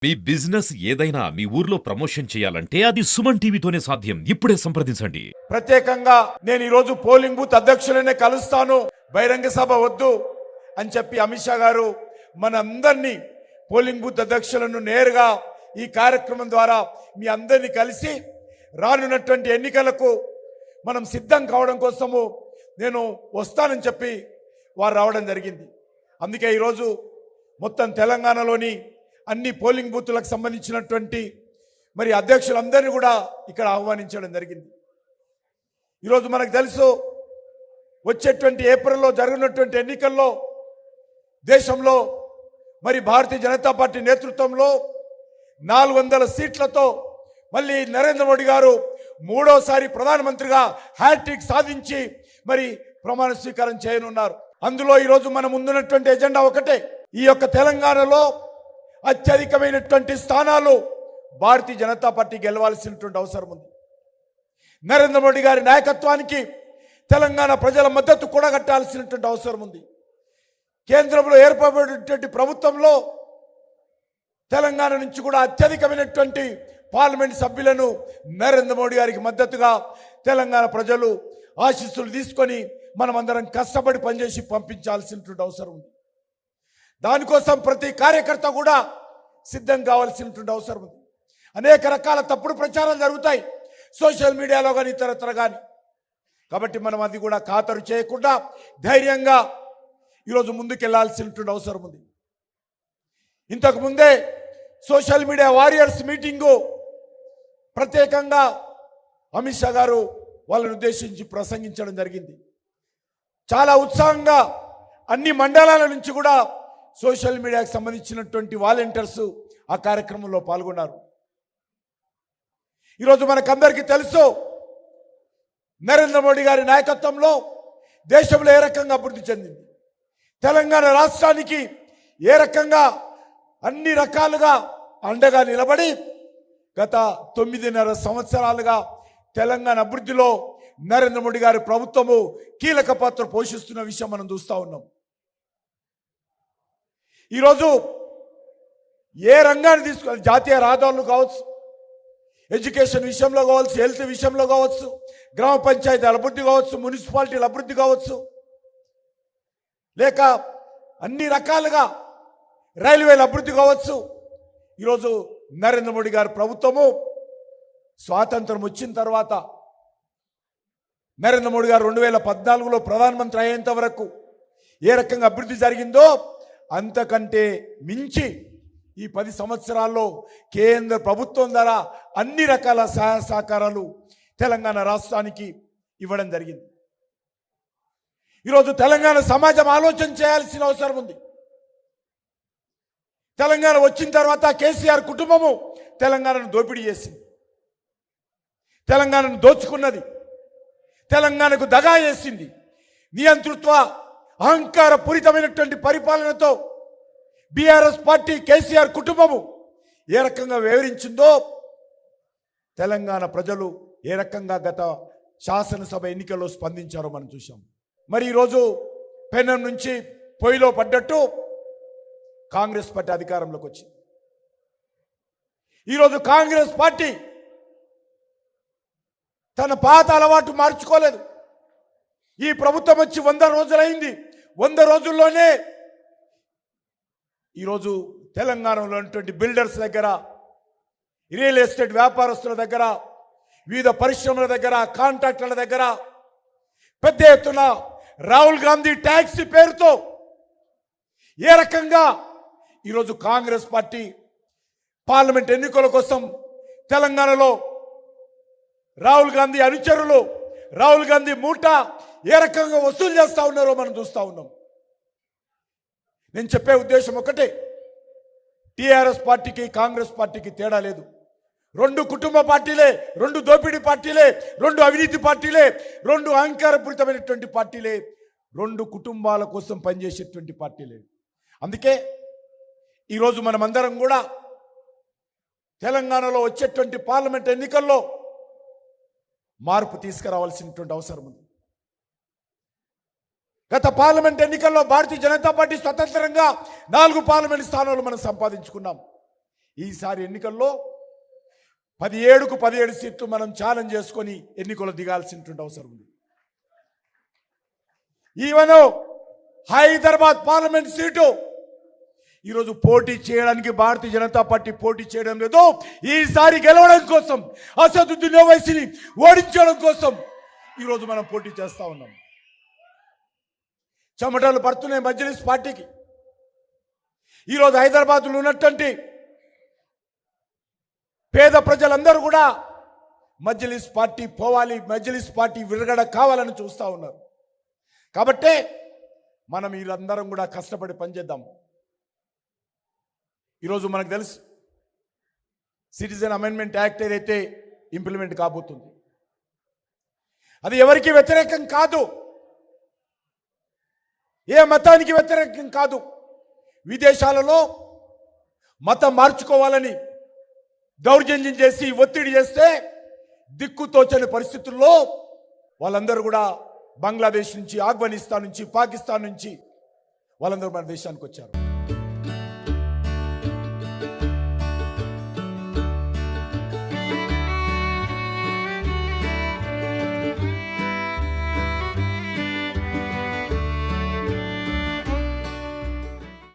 మీ business ఏదైనా మీ ఊర్లో promotion చేయాలంటే అది సుమన్ టీవీతోనే సాధ్యం. ఇప్పుడే సంప్రదించండి. ప్రత్యేకంగా నేను ఈరోజు పోలింగ్ బూత్ అధ్యక్షులనే కలుస్తాను, బహిరంగ సభ వద్దు అని చెప్పి అమిత్ షా గారు మనందరినీ పోలింగ్ బూత్ అధ్యక్షులను నేరుగా ఈ కార్యక్రమం ద్వారా మీ అందరినీ కలిసి రానున్నటువంటి ఎన్నికలకు మనం సిద్ధం కావడం కోసము నేను వస్తానని చెప్పి వారు రావడం జరిగింది. అందుకే ఈరోజు మొత్తం తెలంగాణలోని అన్ని పోలింగ్ బూత్లకు సంబంధించినటువంటి మరి అధ్యక్షులందరినీ కూడా ఇక్కడ ఆహ్వానించడం జరిగింది. ఈరోజు మనకు తెలుసు, వచ్చేటువంటి ఏప్రిల్లో జరగనున్నటువంటి ఎన్నికల్లో దేశంలో మరి భారతీయ జనతా పార్టీ నేతృత్వంలో 400 సీట్లతో మళ్ళీ నరేంద్ర మోడీ గారు మూడోసారి ప్రధానమంత్రిగా హ్యాట్రిక్ సాధించి మరి ప్రమాణ స్వీకారం చేయనున్నారు. అందులో ఈరోజు మన ముందున్నటువంటి ఎజెండా ఒకటే, ఈ యొక్క తెలంగాణలో అత్యధికమైనటువంటి స్థానాలు భారతీయ జనతా పార్టీ గెలవాల్సినటువంటి అవసరం ఉంది. నరేంద్ర మోడీ గారి నాయకత్వానికి తెలంగాణ ప్రజల మద్దతు కూడగట్టాల్సినటువంటి అవసరం ఉంది. కేంద్రంలో ఏర్పడినటువంటి ప్రభుత్వంలో తెలంగాణ నుంచి కూడా అత్యధికమైనటువంటి పార్లమెంట్ సభ్యులను నరేంద్ర మోడీ గారికి మద్దతుగా తెలంగాణ ప్రజలు ఆశీస్సులు తీసుకొని మనమందరం కష్టపడి పనిచేసి పంపించాల్సినటువంటి అవసరం ఉంది. దానికోసం ప్రతి కార్యకర్త కూడా సిద్ధం కావాల్సినటువంటి అవసరం ఉంది. అనేక రకాల తప్పుడు ప్రచారాలు జరుగుతాయి సోషల్ మీడియాలో కానీ ఇతరత్ర కానీ. కాబట్టి మనం అది కూడా ఖాతరు చేయకుండా ధైర్యంగా ఈరోజు ముందుకెళ్లాల్సినటువంటి అవసరం ఉంది. ఇంతకుముందే సోషల్ మీడియా వారియర్స్ మీటింగు ప్రత్యేకంగా అమిత్ షా గారు వాళ్ళని ఉద్దేశించి ప్రసంగించడం జరిగింది. చాలా ఉత్సాహంగా అన్ని మండలాల నుంచి కూడా సోషల్ మీడియాకు సంబంధించినటువంటి వాలంటీర్స్ ఆ కార్యక్రమంలో పాల్గొన్నారు. ఈరోజు మనకందరికీ తెలుసు, నరేంద్ర మోడీ గారి నాయకత్వంలో దేశంలో ఏ రకంగా అభివృద్ధి చెందింది, తెలంగాణ రాష్ట్రానికి ఏ రకంగా అన్ని రకాలుగా అండగా నిలబడి గత 9.5 సంవత్సరాలుగా తెలంగాణ అభివృద్ధిలో నరేంద్ర మోడీ గారి ప్రభుత్వము కీలక పాత్ర పోషిస్తున్న విషయం మనం చూస్తూ ఉన్నాం. ఈరోజు ఏ రంగాన్ని తీసుకోవాలి, జాతీయ రహదారులు కావచ్చు, ఎడ్యుకేషన్ విషయంలో కావచ్చు, హెల్త్ విషయంలో కావచ్చు, గ్రామ పంచాయతీల అభివృద్ధి కావచ్చు, మున్సిపాలిటీల అభివృద్ధి కావచ్చు, లేక అన్ని రకాలుగా రైల్వేల అభివృద్ధి కావచ్చు. ఈరోజు నరేంద్ర మోడీ గారి ప్రభుత్వము స్వాతంత్రం వచ్చిన తర్వాత నరేంద్ర మోడీ గారు 2014లో ప్రధానమంత్రి అయ్యేంత వరకు ఏ రకంగా అభివృద్ధి జరిగిందో అంతకంటే మించి ఈ 10 సంవత్సరాల్లో కేంద్ర ప్రభుత్వం ద్వారా అన్ని రకాల సహాయ సహకారాలు తెలంగాణ రాష్ట్రానికి ఇవ్వడం జరిగింది. ఈరోజు తెలంగాణ సమాజం ఆలోచన చేయాల్సిన అవసరం ఉంది. తెలంగాణ వచ్చిన తర్వాత కేసీఆర్ కుటుంబము తెలంగాణను దోపిడీ చేసింది, తెలంగాణను దోచుకున్నది, తెలంగాణకు దగా చేసింది. నియంతృత్వ అహంకార పూరితమైనటువంటి పరిపాలనతో బీఆర్ఎస్ పార్టీ కేసీఆర్ కుటుంబము ఏ రకంగా వివరించిందో తెలంగాణ ప్రజలు ఏ రకంగా గత శాసనసభ ఎన్నికల్లో స్పందించారో మనం చూసాం. మరి ఈరోజు పెనం నుంచి పొయ్యిలో పడ్డట్టు కాంగ్రెస్ పార్టీ అధికారంలోకి వచ్చింది. ఈరోజు కాంగ్రెస్ పార్టీ తన పాత అలవాటు మార్చుకోలేదు. ఈ ప్రభుత్వం వచ్చి 100 రోజులైంది. 100 రోజుల్లోనే ఈరోజు తెలంగాణలో ఉన్నటువంటి బిల్డర్స్ దగ్గర, రియల్ ఎస్టేట్ వ్యాపారస్తుల దగ్గర, వివిధ పరిశ్రమల దగ్గర, కాంట్రాక్టర్ల దగ్గర పెద్ద ఎత్తున రాహుల్ గాంధీ ట్యాక్సీ పేరుతో ఏ రకంగా ఈరోజు కాంగ్రెస్ పార్టీ పార్లమెంట్ ఎన్నికల కోసం తెలంగాణలో రాహుల్ గాంధీ అనుచరులు, రాహుల్ గాంధీ మూట ఏ రకంగా వసూలు చేస్తూ ఉన్నారో మనం చూస్తూ ఉన్నాం. నేను చెప్పే ఉద్దేశం ఒకటే, టీఆర్ఎస్ పార్టీకి కాంగ్రెస్ పార్టీకి తేడా లేదు. 2 కుటుంబ పార్టీలే, 2 దోపిడీ పార్టీలే, 2 అవినీతి పార్టీలే, 2 అహంకారపూరితమైనటువంటి పార్టీలే, 2 కుటుంబాల కోసం పనిచేసేటువంటి పార్టీలే. అందుకే ఈరోజు మనమందరం కూడా తెలంగాణలో వచ్చేటువంటి పార్లమెంట్ ఎన్నికల్లో మార్పు తీసుకురావాల్సినటువంటి అవసరం ఉంది. గత పార్లమెంట్ ఎన్నికల్లో భారతీయ జనతా పార్టీ స్వతంత్రంగా 4 పార్లమెంట్ స్థానాలు మనం సంపాదించుకున్నాం. ఈసారి ఎన్నికల్లో 17కు 17 సీట్లు మనం ఛాలెంజ్ చేసుకొని ఎన్నికలు దిగాల్సినటువంటి అవసరం ఉంది. ఈవెన్ హైదరాబాద్ పార్లమెంట్ సీటు ఈరోజు పోటీ చేయడానికి భారతీయ జనతా పార్టీ పోటీ చేయడం లేదు. ఈసారి గెలవడం కోసం, అసదుద్దీన్ ఓవైసీని ఓడించడం కోసం ఈరోజు మనం పోటీ చేస్తా ఉన్నాం. చెమటలు పడుతున్నాయి మజ్లిస్ పార్టీకి. ఈరోజు హైదరాబాద్లో ఉన్నటువంటి పేద ప్రజలందరూ కూడా మజ్లిస్ పార్టీ పోవాలి, మజ్లిస్ పార్టీ విరగడ కావాలని చూస్తూ ఉన్నారు. కాబట్టే మనం వీళ్ళందరం కూడా కష్టపడి పనిచేద్దాం. ఈరోజు మనకు తెలుసు సిటిజన్ అమెండ్మెంట్ యాక్ట్ ఏదైతే ఇంప్లిమెంట్ కాబోతుంది, అది ఎవరికి వ్యతిరేకం కాదు, ఏ మతానికి వ్యతిరేకం కాదు. విదేశాలలో మతం మార్చుకోవాలని దౌర్జన్యం చేసి ఒత్తిడి చేస్తే దిక్కుతోచని పరిస్థితుల్లో వాళ్ళందరూ కూడా బంగ్లాదేశ్ నుంచి, ఆఫ్ఘనిస్తాన్ నుంచి, పాకిస్తాన్ నుంచి వాళ్ళందరూ మన దేశానికి వచ్చారు.